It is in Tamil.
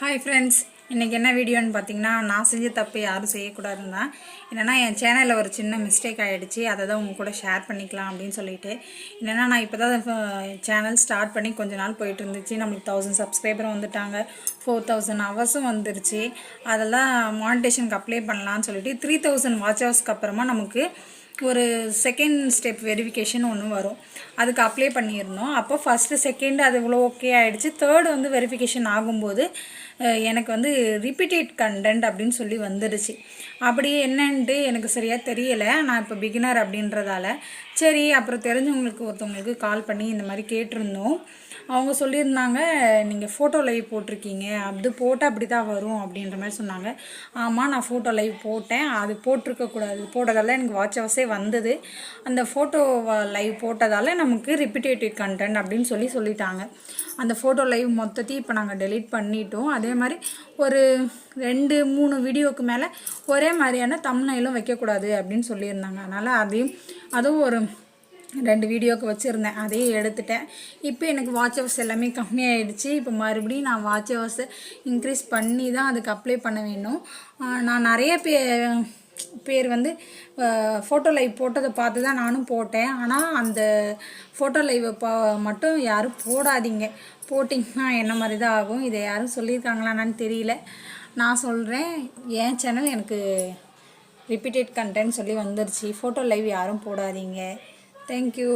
ஹாய் ஃப்ரெண்ட்ஸ், இன்றைக்கி என்ன வீடியோன்னு பார்த்தீங்கன்னா, நான் செஞ்ச தப்பு யாரும் செய்யக்கூடாதுன்னு தான். என்னென்னா என் சேனலில் ஒரு சின்ன மிஸ்டேக் ஆகிடுச்சு. அதை தான் உங்கள் கூட ஷேர் பண்ணிக்கலாம் அப்படின்னு சொல்லிட்டு. என்னென்னா நான் இப்போ தான் சேனல் ஸ்டார்ட் பண்ணி கொஞ்ச நாள் போயிட்டு இருந்துச்சு. நம்மளுக்கு 1000 சப்ஸ்கிரைபரும் வந்துட்டாங்க, 4000 ஹவர்ஸும் வந்துருச்சு. அதெல்லாம் மானிட்டேஷனுக்கு அப்ளை பண்ணலான்னு சொல்லிட்டு 3000 வாட்ச் ஹவர்ஸ்க்கு அப்புறமா நமக்கு ஒரு செகண்ட் ஸ்டெப் வெரிஃபிகேஷன் ஒன்று வரும். அதுக்கு அப்ளை பண்ணியிருந்தோம். அப்போ ஃபஸ்ட்டு செகண்டு அது இவ்வளோ ஓகே ஆகிடுச்சு. தேர்டு வந்து வெரிஃபிகேஷன் ஆகும்போது எனக்கு வந்து ரிப்பீட்டட் கண்டென்ட் அப்படின்னு சொல்லி வந்துடுச்சு. அப்படியே என்னன்ட்டு எனக்கு சரியாக தெரியலை. நான் இப்போ பிகினர் அப்படின்றதால சரி, அப்புறம் தெரிஞ்சவங்களுக்கு ஒருத்தவங்களுக்கு கால் பண்ணி இந்த மாதிரி கேட்டிருந்தோம். அவங்க சொல்லியிருந்தாங்க, நீங்கள் ஃபோட்டோ லைவ் போட்டிருக்கீங்க, அது போட்டால் அப்படி தான் வரும் அப்படின்ற மாதிரி சொன்னாங்க. ஆமாம், நான் ஃபோட்டோ லைவ் போட்டேன். அது போட்டிருக்கக்கூடாது, போட்டதால் எனக்கு வாட்ச் ஹவர்ஸே வந்தது. அந்த ஃபோட்டோ லைவ் போட்டதால் நமக்கு ரிப்பீட்டேட்டிவ் கண்டென்ட் அப்படின்னு சொல்லிட்டாங்க. அந்த ஃபோட்டோ லைவ் மொத்தத்தையும் இப்போ நாங்கள் டெலீட் பண்ணிட்டோம். அதே மாதிரி ஒரு 2-3 வீடியோவுக்கு மேலே ஒரே மாதிரியான தம்ப்நெயிலும் வைக்கக்கூடாது அப்படின்னு சொல்லியிருந்தாங்க. அதனால் அதுவும் ஒரு 2 வீடியோவுக்கு வச்சுருந்தேன், அதையும் எடுத்துட்டேன். இப்போ எனக்கு வாட்ச் ஹவர்ஸ் எல்லாமே கம்மியாயிடுச்சு. இப்போ மறுபடியும் நான் வாட்ச் ஹவர்ஸை இன்க்ரீஸ் பண்ணி தான் அதுக்கு அப்ளை பண்ண வேணும். நான் நிறைய பேர் வந்து ஃபோட்டோ லைவ் போட்டதை பார்த்து தான் நானும் போட்டேன். ஆனால் அந்த ஃபோட்டோ லைவை மட்டும் யாரும் போடாதீங்க. போட்டிங்கன்னா என்ன மாதிரி தான் ஆகும். இதை யாரும் சொல்லியிருக்காங்களான்னு தெரியல. நான் சொல்கிறேன், என் சேனல் எனக்கு ரிப்பீட்டட் கண்டென்ட் சொல்லி வந்துருச்சு. ஃபோட்டோ லைவ் யாரும் போடாதீங்க. Thank you.